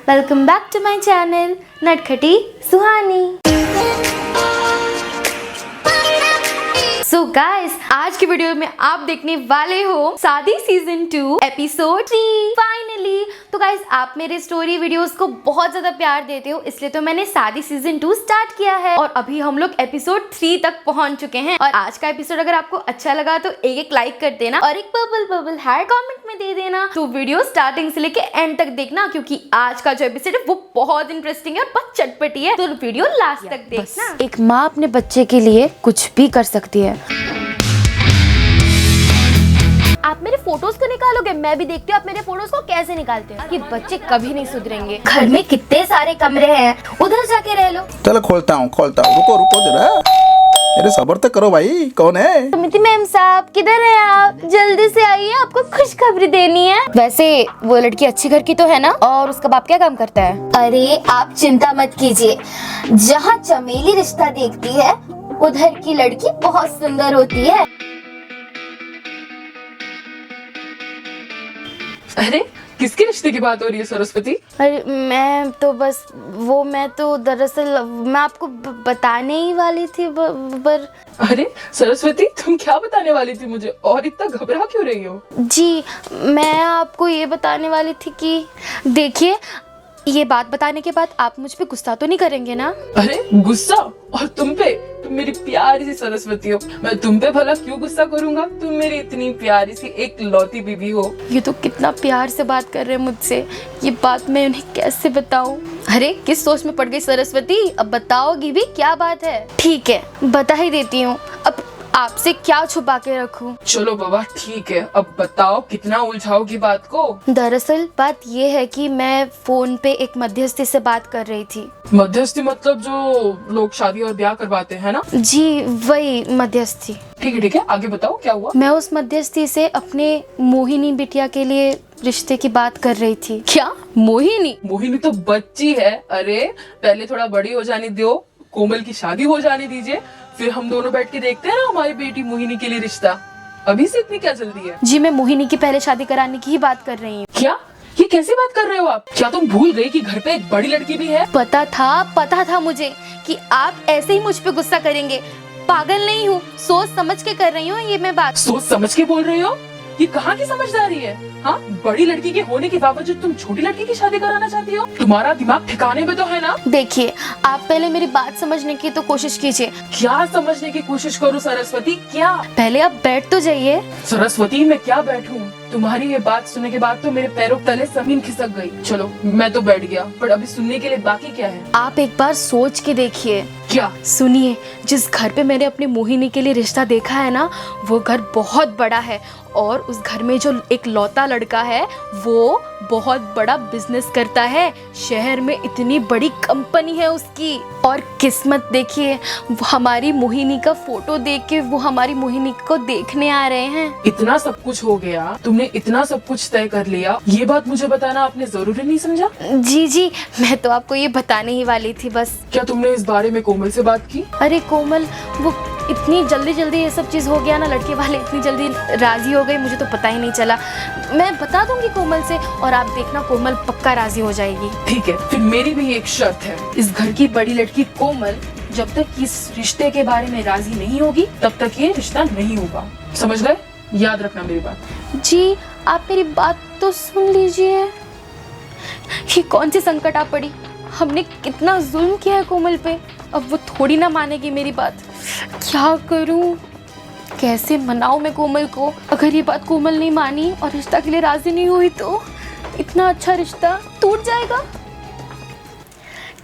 Welcome back to my channel Natkhati Suhani. So guys, आज की video में आप देखने वाले हो शादी सीजन 2 एपिसोड 3 फाइनली। तो गाइस, आप मेरे स्टोरी वीडियोस को बहुत ज्यादा प्यार देते हो, इसलिए तो मैंने शादी सीजन 2 स्टार्ट किया है और अभी हम लोग एपिसोड 3 तक पहुंच चुके हैं। और आज का एपिसोड अगर आपको अच्छा लगा तो एक लाइक कर देना और एक बबल हार्ट कमेंट में दे देना। तो वीडियो स्टार्टिंग से लेके एंड तक देखना, क्योंकि आज का जो एपिसोड है वो बहुत इंटरेस्टिंग है और बहुत चटपटी है। तो वीडियो लास्ट तक देखना। एक माँ अपने बच्चे के लिए कुछ भी कर सकती है। आप मेरे फोटोज को निकालोगे? मैं भी देखती हूँ आप मेरे फोटोज को कैसे निकालते हो। ये बच्चे कभी नहीं सुधरेंगे। घर में कितने सारे कमरे हैं, उधर जाके रह लो। चलो खोलता हूँ। रुको जरा। अरे सब्र तो करो भाई, कौन है? सुमिति मैम साहब, किधर है आप? जल्दी से आइए, आपको खुशखबरी देनी है। वैसे वो लड़की अच्छी घर की तो है ना? और उसका बाप क्या काम करता है? अरे आप चिंता मत कीजिए, जहाँ चमेली रिश्ता देखती है उधर की लड़की बहुत सुंदर होती है। अरे किसके रिश्ते की बात हो रही है सरस्वती? अरे मैं तो दरअसल मैं आपको बताने ही वाली थी पर अरे सरस्वती, तुम क्या बताने वाली थी मुझे और इतना घबरा क्यों रही हो? जी, मैं आपको ये बताने वाली थी कि देखिए, ये बात बताने के बाद आप मुझ पे गुस्सा तो नहीं करेंगे ना? अरे गुस्सा? और तुम पे? तुम मेरी प्यारी सी सरस्वती हो, मैं तुम पे भला क्यों गुस्सा करूंगा? तुम मेरी इतनी प्यारी सी एक लौती बीबी हो। ये तो कितना प्यार से बात कर रहे हैं मुझसे, ये बात मैं उन्हें कैसे बताऊं? अरे किस सोच में पड़ गई सरस्वती, अब बताओगी भी? क्या बात है? ठीक है, बता ही देती हूँ। अब आपसे क्या छुपा के रखूं? चलो बाबा ठीक है, अब बताओ कितना उलझाओगी बात को? दरअसल बात ये है कि मैं फोन पे एक मध्यस्थी से बात कर रही थी। मध्यस्थी मतलब जो लोग शादी और ब्याह करवाते हैं ना? जी वही मध्यस्थी। ठीक है, आगे बताओ क्या हुआ? मैं उस मध्यस्थी से अपने मोहिनी बिटिया के लिए रिश्ते की बात कर रही थी। क्या मोहिनी? मोहिनी तो बच्ची है। अरे पहले थोड़ा बड़ी हो जाने दो, कोमल की शादी हो जाने दीजिए, फिर हम दोनों बैठ के देखते हैं ना हमारी बेटी मोहिनी के लिए रिश्ता। अभी से इतनी क्या जल्दी है? जी, मैं मोहिनी की पहले शादी कराने की ही बात कर रही हूँ। क्या? ये कैसी बात कर रहे हो आप? क्या तुम भूल गई कि घर पे एक बड़ी लड़की भी है? पता था मुझे कि आप ऐसे ही मुझ पे गुस्सा करेंगे। पागल नहीं हूँ, सोच समझ के कर रही हूँ ये मैं बात। सोच समझ के बोल रही हो? ये कहाँ की समझदारी है? हाँ, बड़ी लड़की के होने के बावजूद तुम छोटी लड़की की शादी कराना चाहती हो? तुम्हारा दिमाग ठिकाने में तो है ना? देखिए, आप पहले मेरी बात समझने की तो कोशिश कीजिए। क्या समझने की कोशिश करूँ सरस्वती? क्या? पहले आप बैठ तो जाइए। सरस्वती, मैं क्या बैठूं? तुम्हारी ये बात सुनने के बाद तो मेरे पैरों तले जमीन खिसक गई। चलो मैं तो बैठ गया, पर अभी सुनने के लिए बाकी क्या है? आप एक बार सोच के देखिए। क्या? सुनिए, जिस घर पे मैंने अपनी मोहिनी के लिए रिश्ता देखा है ना, वो घर बहुत बड़ा है और उस घर में जो एक लौता लड़का है वो बहुत बड़ा बिजनेस करता है। शहर में इतनी बड़ी कंपनी है उसकी। और किस्मत देखिए, वो हमारी मोहिनी का फोटो देख के वो हमारी मोहिनी को देखने आ रहे हैं। इतना सब कुछ हो गया, तुमने इतना सब कुछ तय कर लिया, ये बात मुझे बताना आपने जरूरी नहीं समझा? जी, मैं तो आपको ये बताने ही वाली थी बस। क्या तुमने इस बारे में कोमल से बात की? अरे कोमल, वो इतनी जल्दी ये सब चीज हो गया ना, लड़के वाले इतनी जल्दी राजी हो गए, मुझे तो पता ही नहीं चला। मैं बता दूंगी कोमल से और आप देखना कोमल पक्का राजी हो जाएगी। ठीक है, फिर मेरी भी एक शर्त है। इस घर की बड़ी लड़की कोमल जब तक इस रिश्ते के बारे में राजी नहीं होगी तब तक ये रिश्ता नहीं होगा। समझ गए? याद रखना मेरी बात। जी, आप मेरी बात तो सुन लीजिए। ये कौन सी संकट आ पड़ी? हमने कितना जुल्म किया है कोमल पे, अब वो थोड़ी ना मानेगी मेरी बात। क्या करूं? कैसे मनाऊं मैं कोमल को? अगर ये बात कोमल नहीं मानी और रिश्ता के लिए राजी नहीं हुई तो इतना अच्छा रिश्ता टूट जाएगा।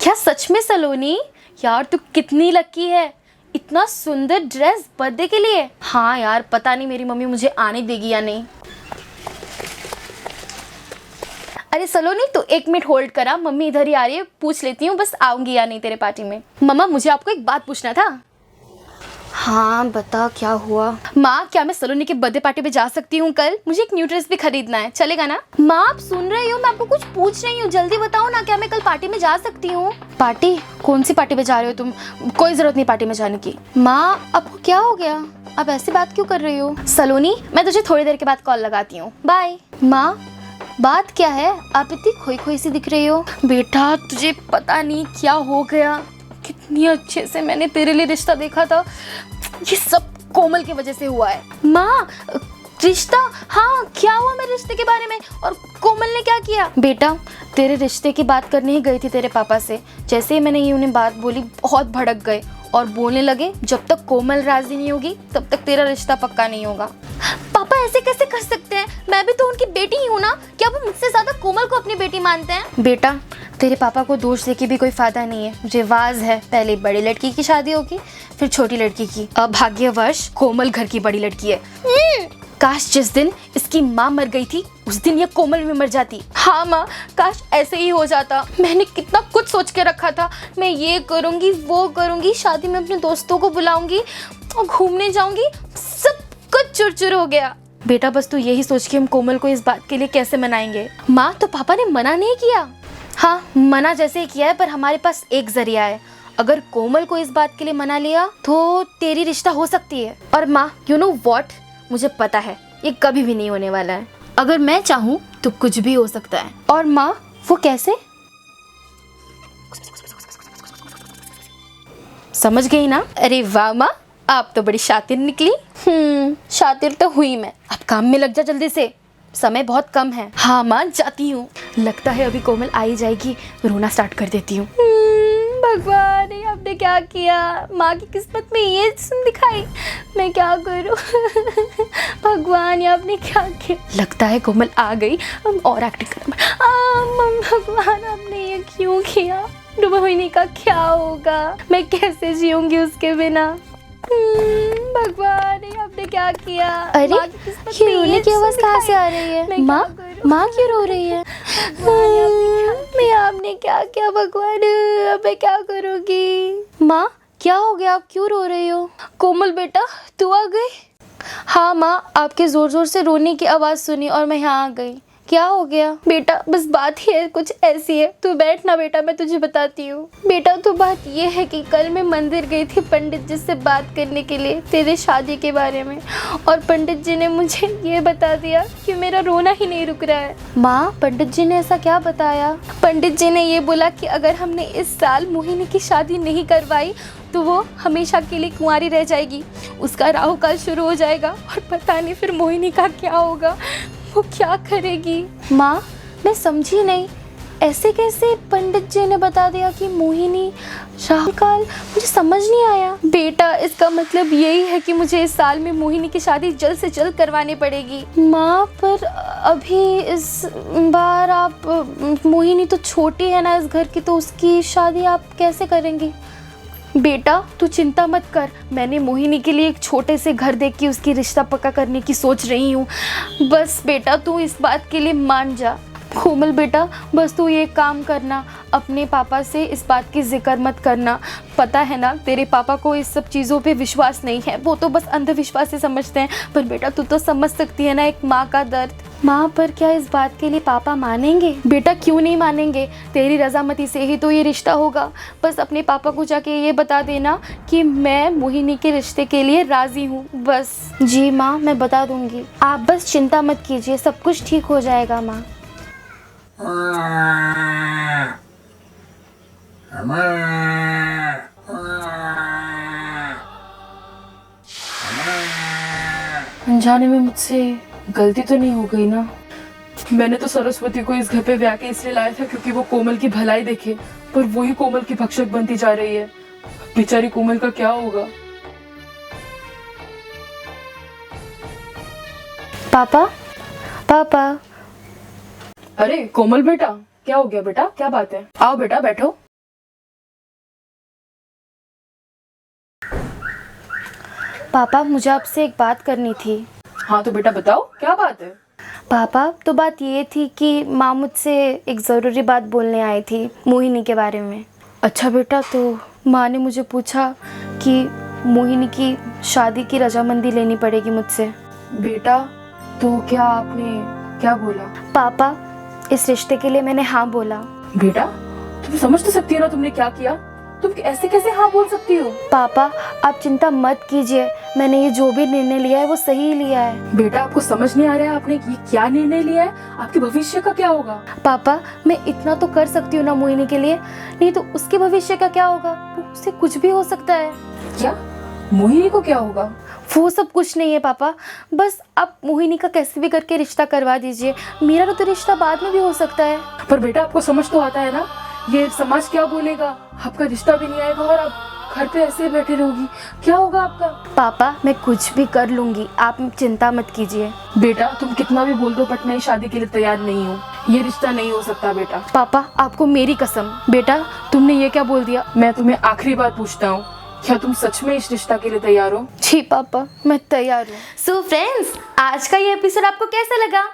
क्या सच में सलोनी? यार तू कितनी लकी है, इतना सुंदर ड्रेस बर्थडे के लिए। हाँ यार, पता नहीं मेरी मम्मी मुझे आने देगी या नहीं। अरे सलोनी, तो 1 मिनट होल्ड करा, मम्मी इधर ही आ रही है, पूछ लेती हूँ बस आऊंगी या नहीं तेरे पार्टी में। मम्मा, मुझे आपको एक बात पूछना था। हाँ बता, क्या हुआ? माँ, क्या मैं सलोनी के बर्थडे पार्टी पे जा सकती हूँ कल? मुझे एक न्यू ड्रेस भी खरीदना है, चलेगा ना? माँ आप सुन रही हो? मैं आपको कुछ पूछ रही हूँ, जल्दी बताओ ना, क्या मैं कल पार्टी में जा सकती हूँ? पार्टी? कौन सी पार्टी पे जा रहे हो तुम? कोई जरूरत नहीं पार्टी में जाने की। माँ आपको क्या हो गया? आप ऐसी बात क्यों कर रही हो? सलोनी, मैं तुझे थोड़ी देर के बाद कॉल लगाती हूँ, बाय। माँ बात क्या है? आप इतनी खोई खोई सी दिख रही हो। बेटा तुझे पता नहीं क्या हो गया, कितनी अच्छे से मैंने तेरे लिए रिश्ता देखा था, ये सब कोमल की वजह से हुआ है। माँ रिश्ता? हाँ क्या हुआ मेरे रिश्ते के बारे में, और कोमल ने क्या किया? बेटा तेरे रिश्ते की बात करने ही गई थी तेरे पापा से, जैसे ही मैंने ये उन्हें बात बोली बहुत भड़क गए और बोलने लगे जब तक कोमल राजी नहीं होगी तब तक तेरा रिश्ता पक्का नहीं होगा। पापा ऐसे कैसे कर सकते हैं, मैं भी तो उनकी बेटी ही हूँ ना, क्या वो मुझसे ज्यादा कोमल को अपनी बेटी मानते हैं? बेटा तेरे पापा को दोष दे के भी कोई फायदा नहीं है, रिवाज है पहले बड़ी लड़की की शादी होगी फिर छोटी लड़की की। अभाग्यवश कोमल घर की बड़ी लड़की है। काश जिस दिन इसकी माँ मर गई थी उस दिन ये कोमल भी मर जाती। हाँ माँ काश ऐसे ही हो जाता, मैंने कितना कुछ सोच के रखा था, मैं ये करूँगी वो करूँगी, शादी में अपने दोस्तों को बुलाऊंगी और घूमने जाऊंगी, सब कुछ चुरचुर हो गया। बेटा बस तू यही सोच कि हम कोमल को इस बात के लिए कैसे मनाएंगे। माँ तो पापा ने मना नहीं किया। हाँ मना जैसे ही किया है, पर हमारे पास एक जरिया है, अगर कोमल को इस बात के लिए मना लिया तो तेरी रिश्ता हो सकती है। और माँ यू नो व्हाट, मुझे पता है ये कभी भी नहीं होने वाला है, अगर मैं चाहूँ तो कुछ भी हो सकता है। और माँ वो कैसे? समझ गई ना? अरे वाह माँ आप तो बड़ी शातिर निकली। शातिर तो हुई मैं, अब काम में लग जा जल्दी से, समय बहुत कम है। हाँ माँ जाती हूँ। लगता है अभी कोमल आ ही जाएगी, रोना स्टार्ट कर देती हूँ। भगवान ये आपने क्या किया, माँ की किस्मत में ये सुन दिखाई, मैं क्या करूँ। भगवान ये आपने क्या किया। लगता है कोमल आ गई, अब और एक्टिंग कर। भगवान आपने ये क्यों किया, रोहिणी का क्या होगा, मैं कैसे जीऊंगी उसके बिना। भगवान ये आपने क्या किया। अरे ये रोने की आवाज कहाँ से आ रही है? माँ माँ क्यों रो रही है? मैं आपने क्या किया भगवान, अब मैं क्या करूँगी। माँ क्या हो गया, आप क्यों रो रही हो? कोमल बेटा तू आ गई? हाँ माँ आपके जोर जोर से रोने की आवाज़ सुनी और मैं यहाँ आ गई। क्या हो गया? बेटा बस बात ही है कुछ ऐसी है, तू बैठ ना बेटा मैं तुझे बताती हूँ। बेटा तो बात ये है कि कल मैं मंदिर गई थी पंडित जी से बात करने के लिए तेरे शादी के बारे में, और पंडित जी ने मुझे ये बता दिया कि मेरा रोना ही नहीं रुक रहा है। माँ पंडित जी ने ऐसा क्या बताया? पंडित जी ने ये बोला कि अगर हमने इस साल मोहिनी की शादी नहीं करवाई तो वो हमेशा के लिए कुंवारी रह जाएगी, उसका राहु काल शुरू हो जाएगा और पता नहीं फिर मोहिनी का क्या होगा, वो क्या करेगी। माँ मैं समझी नहीं, ऐसे कैसे पंडित जी ने बता दिया कि मोहिनी राहु काल, मुझे समझ नहीं आया। बेटा इसका मतलब यही है कि मुझे इस साल में मोहिनी की शादी जल्द से जल्द करवानी पड़ेगी। माँ पर अभी इस बार आप, मोहिनी तो छोटी है ना इस घर की, तो उसकी शादी आप कैसे करेंगी? बेटा तू चिंता मत कर, मैंने मोहिनी के लिए एक छोटे से घर देख के उसकी रिश्ता पक्का करने की सोच रही हूँ, बस बेटा तू इस बात के लिए मान जा। कोमल बेटा बस तू ये काम करना, अपने पापा से इस बात की जिक्र मत करना, पता है ना तेरे पापा को इस सब चीज़ों पे विश्वास नहीं है, वो तो बस अंधविश्वास से समझते हैं, पर बेटा तू तो समझ सकती है ना एक माँ का दर्द। माँ पर क्या इस बात के लिए पापा मानेंगे? बेटा क्यों नहीं मानेंगे, तेरी रजामती से ही तो ये रिश्ता होगा, बस अपने पापा को जाके ये बता देना कि मैं मोहिनी के रिश्ते के लिए राज़ी हूँ बस। जी माँ मैं बता दूँगी, आप बस चिंता मत कीजिए, सब कुछ ठीक हो जाएगा माँ। अनजाने में मुझसे गलती तो नहीं हो गई ना? मैंने तो सरस्वती को इस घर पे ब्याह के इसलिए लाया था क्योंकि वो कोमल की भलाई देखे, पर वही कोमल की भक्षक बनती जा रही है। बेचारी कोमल का क्या होगा? पापा पापा। अरे कोमल बेटा क्या हो गया बेटा, क्या बात है? आओ बेटा बैठो। पापा मुझे आपसे एक बात करनी थी। हाँ तो बेटा बताओ क्या बात है? पापा तो बात ये थी कि माँ मुझसे एक ज़रूरी बात बोलने आई थी मोहिनी के बारे में। अच्छा बेटा, तो माँ ने मुझे पूछा कि मोहिनी की शादी की रजामंदी लेनी पड़ेगी मुझसे। बेटा तो क्या आपने क्या बोला? पापा इस रिश्ते के लिए मैंने हाँ बोला। बेटा तुम समझ तो सकती हो ना तुमने क्या किया, तुम ऐसे कैसे हाँ बोल सकती हो? पापा आप चिंता मत कीजिए, मैंने ये जो भी निर्णय लिया है वो सही ही लिया है। बेटा आपको समझ नहीं आ रहा है आपने ये क्या निर्णय लिया है? आपके भविष्य का क्या होगा? पापा मैं इतना तो कर सकती हूँ ना मोहिनी के लिए, नहीं तो उसके भविष्य का क्या होगा? उससे कुछ भी हो सकता है। क्या मोहिनी को क्या होगा? वो सब कुछ नहीं है पापा, बस आप मोहिनी का कैसे भी करके रिश्ता करवा दीजिए। मेरा तो रिश्ता बाद में भी हो सकता है। पर बेटा आपको समझ तो आता है ना, ये समाज क्या बोलेगा? आपका रिश्ता भी नहीं आएगा और आप घर पे ऐसे बैठे रहोगी, क्या होगा आपका? पापा मैं कुछ भी कर लूंगी, आप चिंता मत कीजिए। बेटा तुम कितना भी बोल दो बट मैं शादी के लिए तैयार नहीं हूँ, ये रिश्ता नहीं हो सकता बेटा। पापा आपको मेरी कसम। बेटा तुमने ये क्या बोल दिया? मैं तुम्हें आखिरी बार पूछता हूँ, क्या तुम सच में इस रिश्ता के लिए तैयार हो? जी पापा मैं तैयार हूँ। सो फ्रेंड्स, आज का ये एपिसोड आपको कैसा लगा?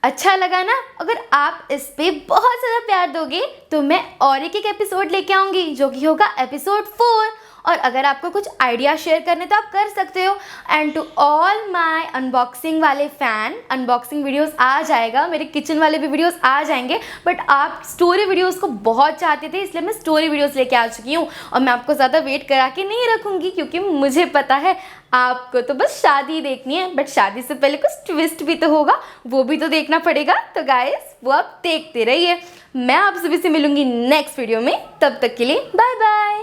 अच्छा लगा ना? अगर आप इस पे बहुत ज़्यादा प्यार दोगे तो मैं और एक एपिसोड लेके आऊँगी जो कि होगा एपिसोड 4। और अगर आपको कुछ आइडिया शेयर करने तो आप कर सकते हो। And to all my unboxing वाले फ़ैन, अनबॉक्सिंग वीडियोस आ जाएगा, मेरे किचन वाले भी वीडियोस आ जाएंगे, बट आप स्टोरी वीडियोस को बहुत चाहते थे इसलिए मैं स्टोरी वीडियोस लेके आ चुकी हूँ। और मैं आपको ज़्यादा वेट करा के नहीं रखूँगी क्योंकि मुझे पता है आपको तो बस शादी देखनी है, बट शादी से पहले कुछ ट्विस्ट भी तो होगा, वो भी तो देखना पड़ेगा। तो गाइस वो आप देखते रहिए। मैं आप सभी से मिलूंगी नेक्स्ट वीडियो में, तब तक के लिए बाय बाय।